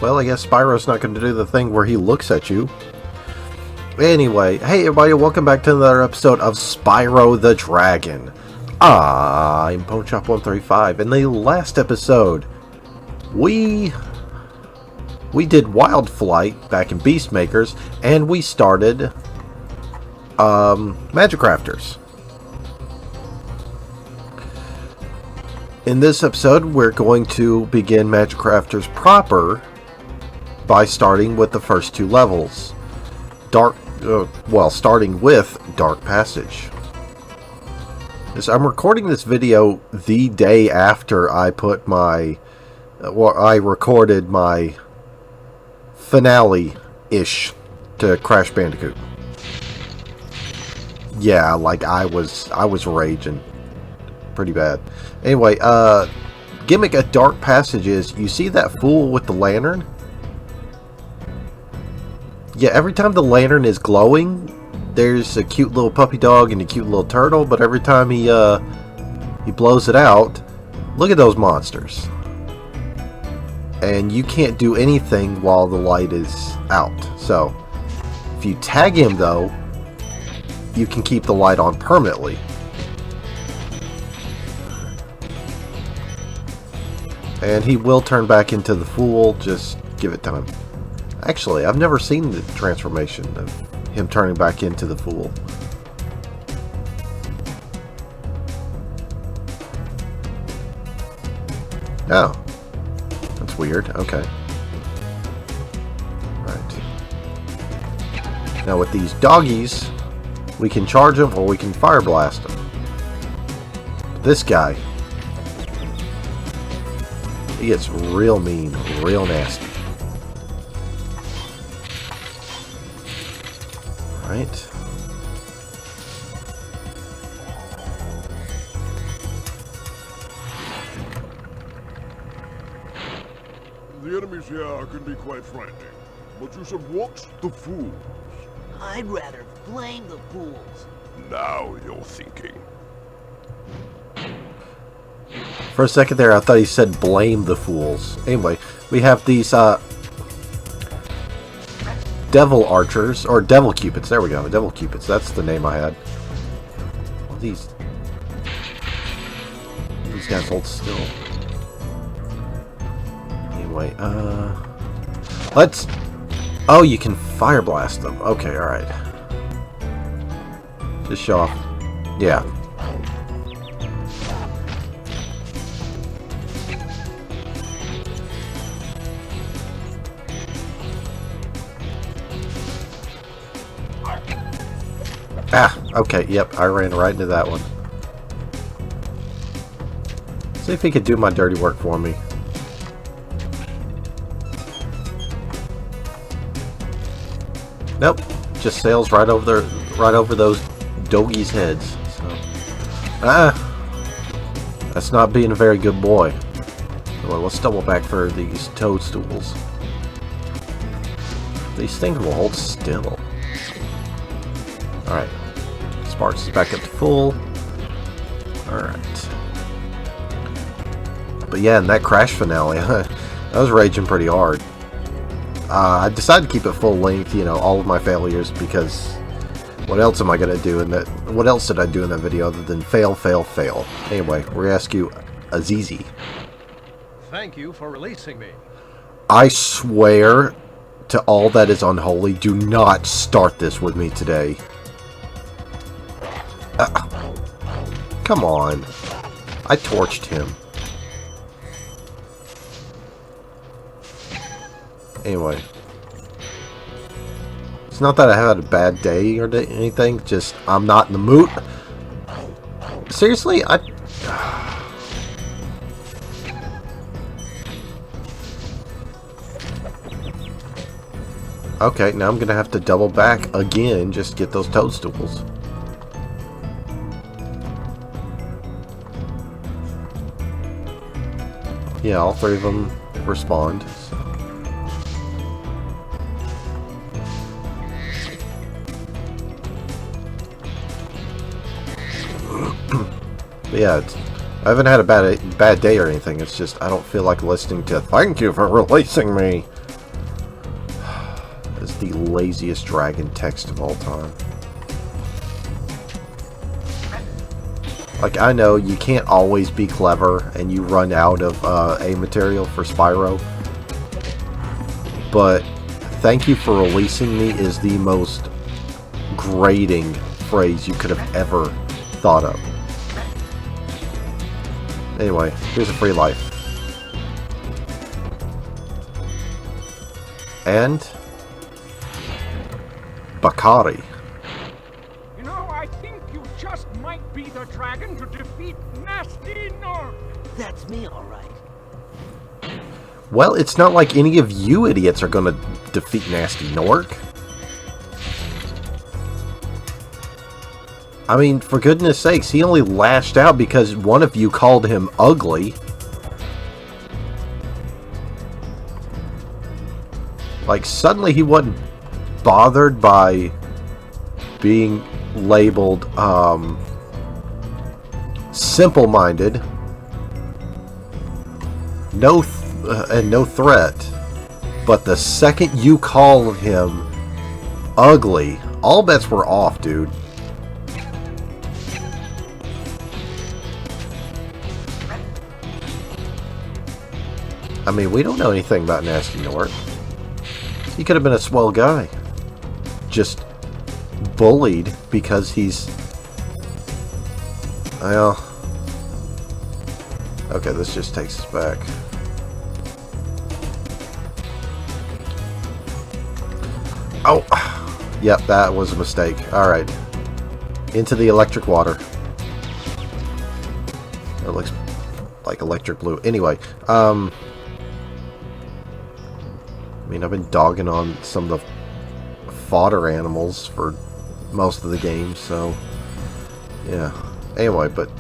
Well, I guess Spyro's not going to do the thing where he looks at you. Anyway, hey everybody, welcome back to another episode of Spyro the Dragon. I'm PwnShop135. In the last episode, we did Wild Flight back in Beastmakers, and we started Magic Crafters. In this episode, we're going to begin Magic Crafters proper by starting with the first two levels. Starting with Dark Passage. I'm recording this video the day after I put my, I recorded my finale-ish to Crash Bandicoot. Yeah, like I was raging pretty bad. Anyway, gimmick at Dark Passage is, you see that fool with the lantern? Yeah, every time the lantern is glowing, there's a cute little puppy dog and a cute little turtle, but every time he blows it out, look at those monsters. And you can't do anything while the light is out. So, if you tag him though, you can keep the light on permanently. And he will turn back into the fool, just give it time. Actually, I've never seen the transformation of him turning back into the fool. Oh. That's weird. Okay. Right. Now with these doggies, we can charge them or we can fire blast them. This guy, he gets real mean, real nasty. Right. The enemies here can be quite frightening, but you should watch the fools. I'd rather blame the fools. Now you're thinking. For a second there, I thought he said blame the fools. Anyway, we have these devil archers, or devil cupids. There we go, devil cupids. That's the name I had. Well, these guys hold still. Anyway, let's. Oh, you can fire blast them. Okay, all right. Just show off. Yeah. Ah, okay, yep, I ran right into that one. See if he could do my dirty work for me. Nope, just sails right over those doggies' heads. So, that's not being a very good boy. Well, let's double back for these toadstools. These things will hold still. Alright. Sparks is back up to full. Alright. But yeah, in that crash finale, I was raging pretty hard. I decided to keep it full length, you know, all of my failures, because what else am I going to do in that? What else did I do in that video other than fail, fail, fail? Anyway, we're going to ask you, Azizi. Thank you for releasing me. I swear to all that is unholy, do not start this with me today. Come on. I torched him. Anyway. It's not that I had a bad day or anything, just I'm not in the mood. Seriously? Okay, now I'm gonna have to double back again just to get those toadstools. Yeah, all three of them respond. So. But yeah, I haven't had a bad day or anything. It's just I don't feel like listening to "Thank you for releasing me." is the laziest dragon text of all time. Like, I know you can't always be clever and you run out of A material for Spyro, but thank you for releasing me is the most grating phrase you could have ever thought of. Anyway, here's a free life. And Bakari. You know, I think you just might be the dragon to defeat Nasty Nork. That's me, all right. Well, it's not like any of you idiots are gonna defeat Nasty Nork. I mean, for goodness sakes, he only lashed out because one of you called him ugly. Like, suddenly he wasn't bothered by being labeled, simple-minded. No threat. But the second you called him ugly, all bets were off, dude. I mean, we don't know anything about Nasty Nork. He could have been a swell guy. Just bullied because he's... Well... Okay, this just takes us back. Oh! Yep, that was a mistake. Alright. Into the electric water. It looks like electric blue. Anyway, I mean, I've been dogging on some of the fodder animals for most of the game, so yeah. Anyway, but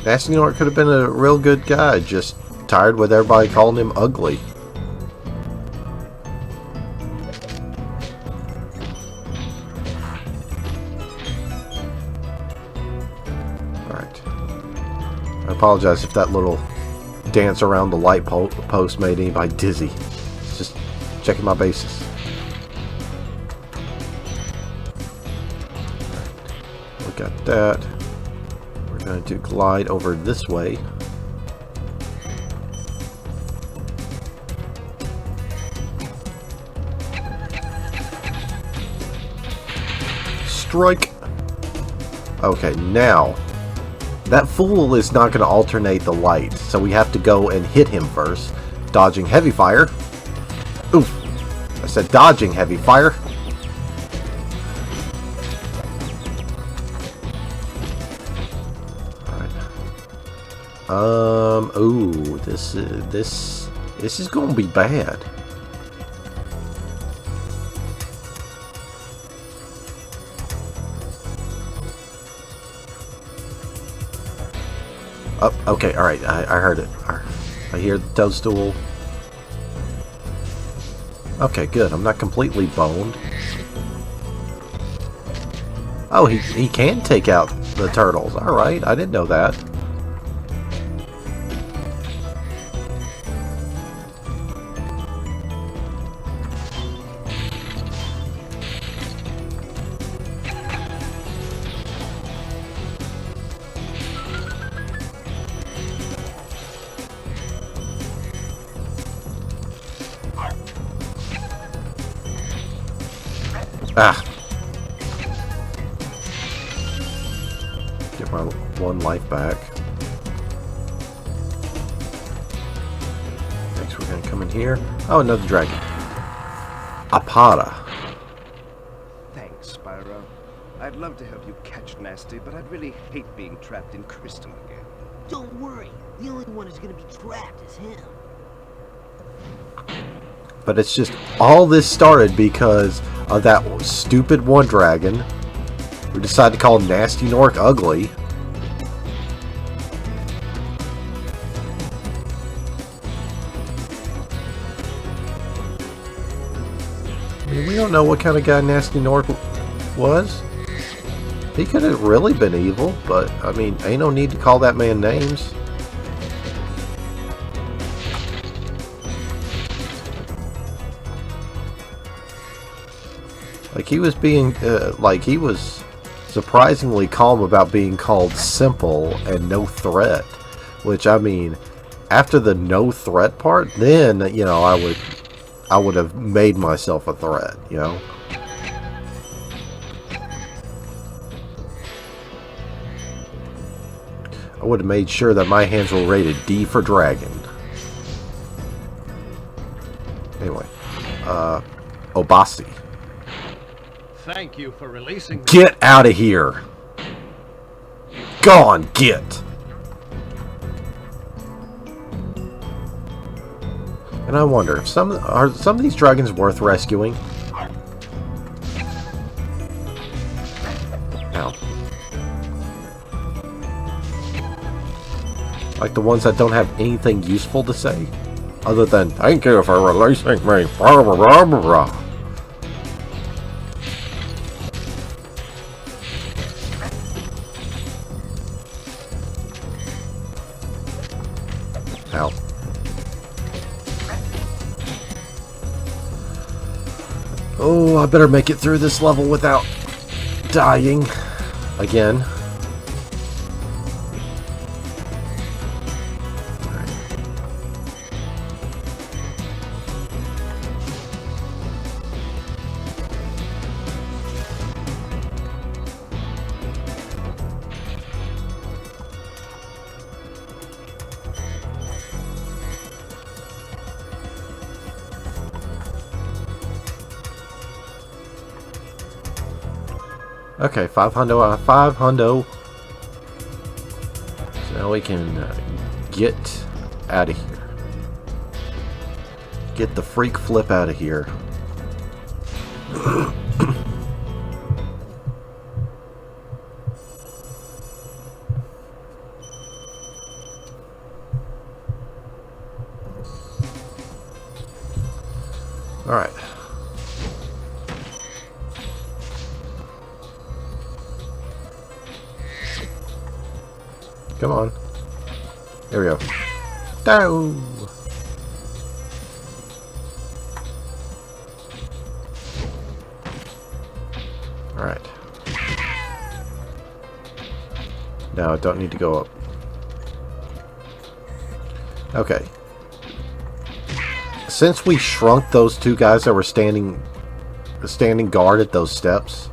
Nasty Nork could have been a real good guy, just tired with everybody calling him ugly. Alright. I apologize if that little dance around the light post made anybody dizzy. It's just checking my bases. We got that. We're going to glide over this way. Strike. Okay, now that fool is not going to alternate the light, so we have to go and hit him first. Dodging heavy fire. Oof. I said dodging heavy fire. Alright. Ooh, this is going to be bad. Oh, okay, alright, I heard it. I hear the toadstool. Okay, good. I'm not completely boned. Oh, he can take out the turtles. Alright, I didn't know that. Ah. Get my one life back. Next we're going to come in here. Oh, another dragon. Apara. Thanks, Spyro. I'd love to help you catch Nasty, but I'd really hate being trapped in Crystal again. Don't worry. The only one who's gonna be trapped is him. But it's just, all this started because of that stupid one dragon who decided to call Nasty Nork ugly. I mean, we don't know what kind of guy Nasty Nork was. He could have really been evil, but, I mean, ain't no need to call that man names. Like he was being, like he was surprisingly calm about being called simple and no threat. Which, I mean, after the no threat part, then, you know, I would have made myself a threat, you know? I would have made sure that my hands were rated D for dragon. Anyway, Obasi. Thank you for releasing me. Get out of here! Go on, get! And I wonder if some of these dragons worth rescuing. Ow. Like the ones that don't have anything useful to say, other than "Thank you for releasing me." Blah, blah, blah, blah, blah. Ow. Oh, I better make it through this level without dying again. Okay, 500 out of 500. So now we can get out of here. Get the freak flip out of here. All right. Come on. There we go. Down. Alright. Now I don't need to go up. Okay. Since we shrunk those two guys that were standing guard at those steps,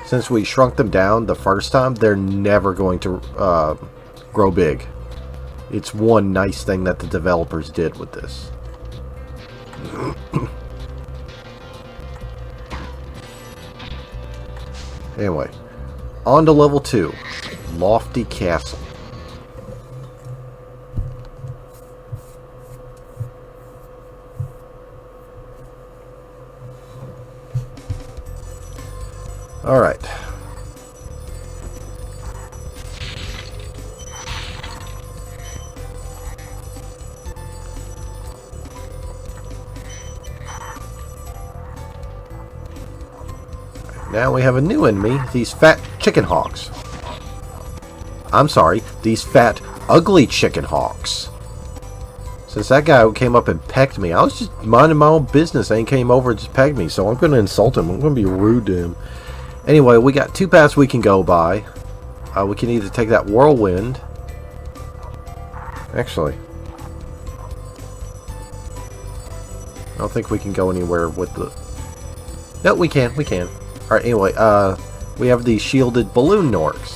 since we shrunk them down the first time, they're never going to grow big. It's one nice thing that the developers did with this. Anyway, on to level 2, Lofty Castle. All right. Now we have a new enemy, these fat chicken hawks. I'm sorry, these fat, ugly chicken hawks. Since that guy came up and pecked me, I was just minding my own business and he came over and just pecked me, so I'm going to insult him. I'm going to be rude to him. Anyway, we got 2 paths we can go by. We can either take that whirlwind. Actually, I don't think we can go anywhere with the... No, we can. Alright, anyway, we have the shielded balloon Norks,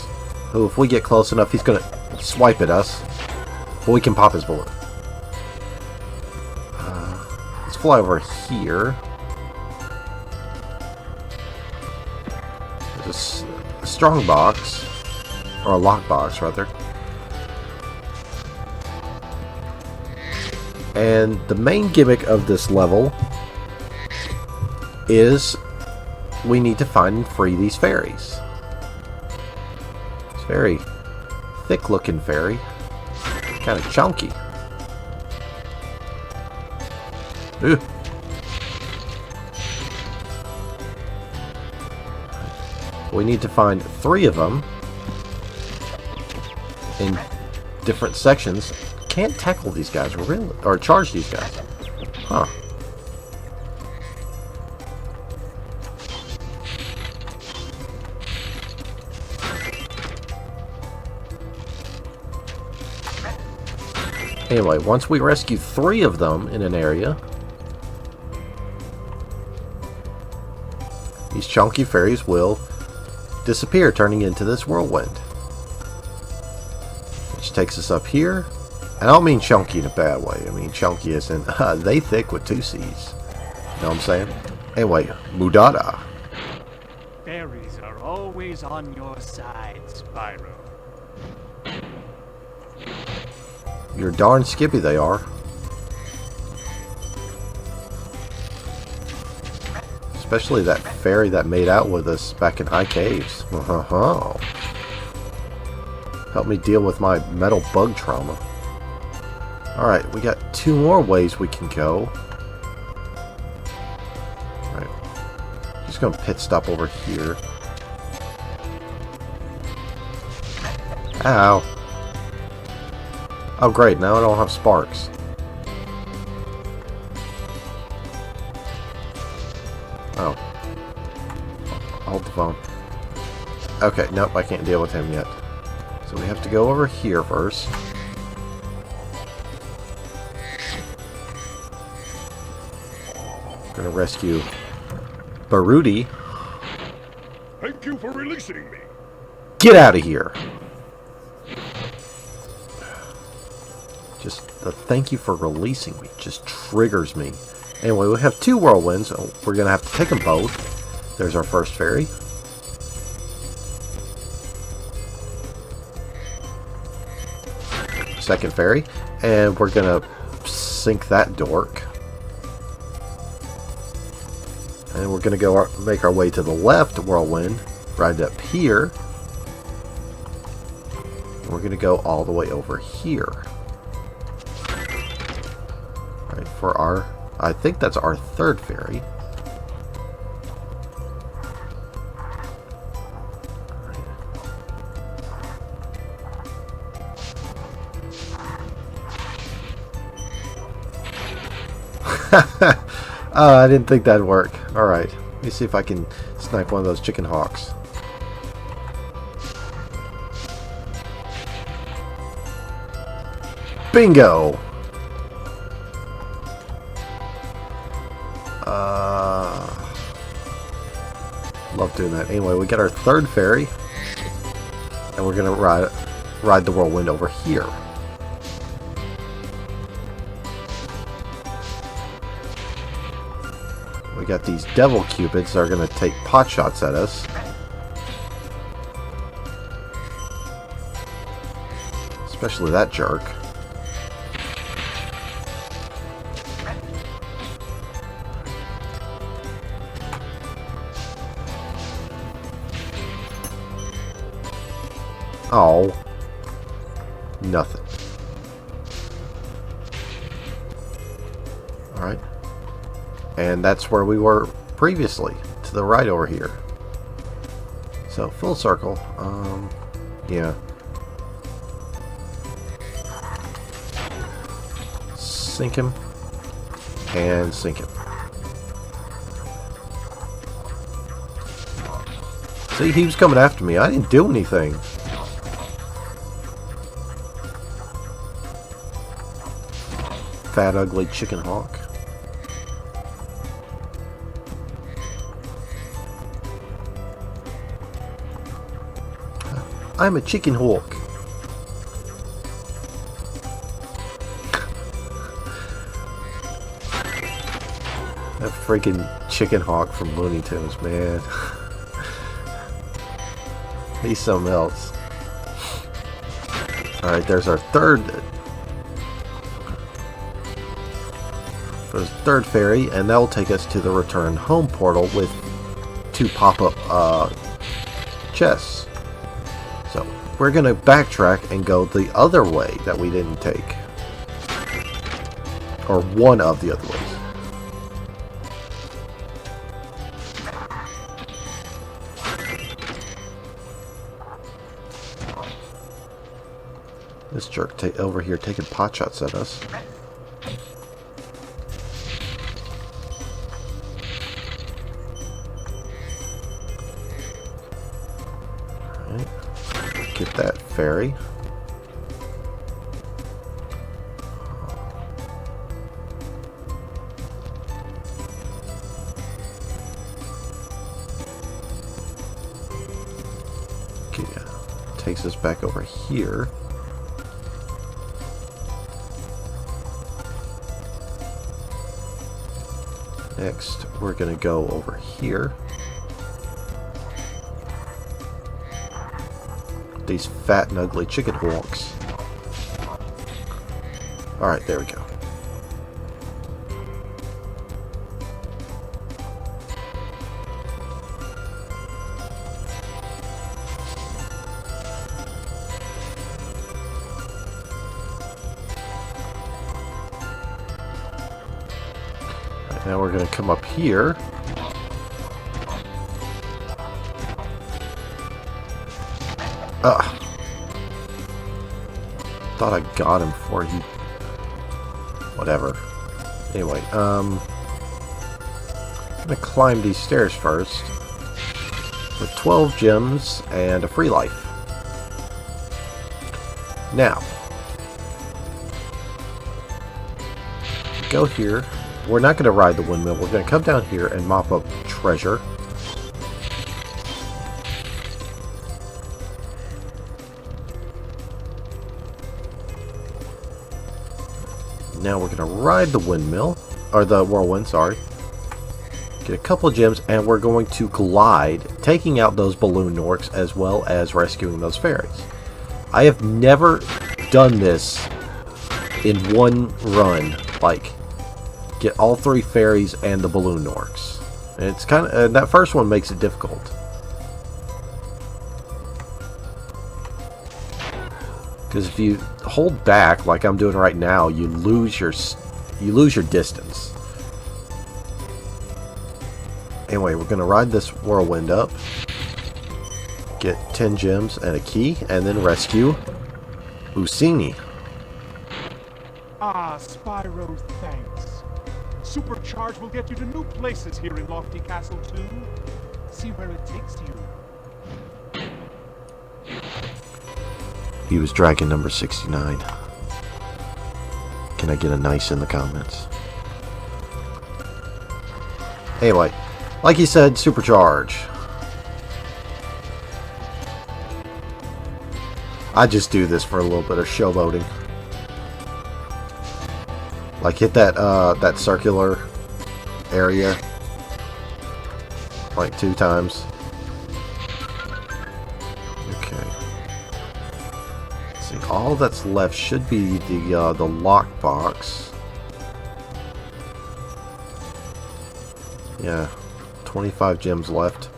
who, if we get close enough, he's going to swipe at us. But we can pop his balloon. Let's fly over here. There's a strong box, or a lock box, rather. And the main gimmick of this level is we need to find and free these fairies. It's very thick looking fairy. Kind of chunky. Ugh. We need to find 3 of them in different sections. Can't tackle these guys, really, or charge these guys. Huh. Anyway, once we rescue 3 of them in an area, these chunky fairies will disappear, turning into this whirlwind. Which takes us up here. I don't mean chunky in a bad way. I mean chunky as in, they thick with 2 C's. You know what I'm saying? Anyway, Mudada. Fairies are always on your side, Spyro. You're darn skippy they are. Especially that fairy that made out with us back in High Caves. Help me deal with my metal bug trauma. Alright, we got 2 more ways we can go. Alright. Just gonna pit stop over here. Ow. Oh great, now I don't have sparks. Oh. Hold the phone. Okay, nope, I can't deal with him yet. So we have to go over here first. Gonna rescue Baruti. Thank you for releasing me. Get out of here! Just the thank you for releasing me just triggers me. Anyway, we have 2 whirlwinds. So we're gonna have to take them both. There's our first fairy. Second fairy. And we're gonna sink that dork. And we're gonna go make our way to the left whirlwind, right up here. And we're gonna go all the way over here. Right, for our, I think that's our 3rd fairy. Oh, I didn't think that'd work. Alright, let me see if I can snipe one of those chicken hawks. Bingo! Love doing that. Anyway, we got our 3rd fairy. And we're gonna ride the whirlwind over here. We got these devil cupids that are going to take pot shots at us. Especially that jerk. Oh. Nothing. Alright. And that's where we were previously, to the right over here. So, full circle. Yeah. Sink him. And sink him. See, he was coming after me. I didn't do anything. Fat, ugly chicken hawk. I'm a chicken hawk. That freaking chicken hawk from Looney Tunes, man. He's something else. Alright, there's our 3rd fairy, and that will take us to the return home portal with 2 pop-up chests. So, we're going to backtrack and go the other way that we didn't take. Or one of the other ways. This jerk over here taking pot shots at us. Alright. Get that fairy. takes us back over here. Next, we're going to go over here. These fat and ugly chicken hawks. Alright, there we go. Now we're going to come up here. Thought I got him before he... Whatever. Anyway, I'm going to climb these stairs first. With 12 gems and a free life. Now. Go here. We're not going to ride the windmill. We're going to come down here and mop up treasure. Now we're going to ride the windmill. Or the whirlwind, sorry. Get a couple of gems, and we're going to glide, taking out those balloon orcs as well as rescuing those fairies. I have never done this in one run. Like... Get all 3 fairies and the balloon orcs. And it's kind of that first one makes it difficult. Because if you hold back like I'm doing right now, you lose your distance. Anyway, we're gonna ride this whirlwind up, get 10 gems and a key, and then rescue Ucini. Ah, Spyro, thanks. Supercharge will get you to new places here in Lofty Castle, too. See where it takes you. He was dragon number 69. Can I get a nice in the comments? Anyway, like he said, supercharge. I just do this for a little bit of showboating. Like hit that that circular area like 2 times. Okay. Let's see, all that's left should be the lockbox. Yeah, 25 gems left.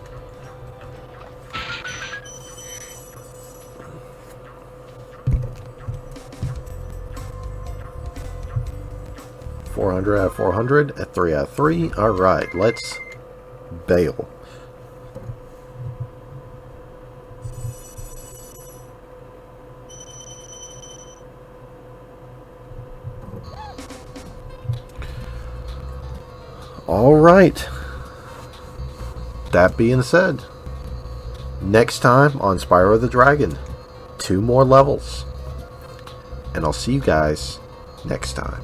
.400 out of 400 at 3 out of 3. Alright, let's bail. Alright. That being said, next time on Spyro the Dragon, 2 more levels. And I'll see you guys next time.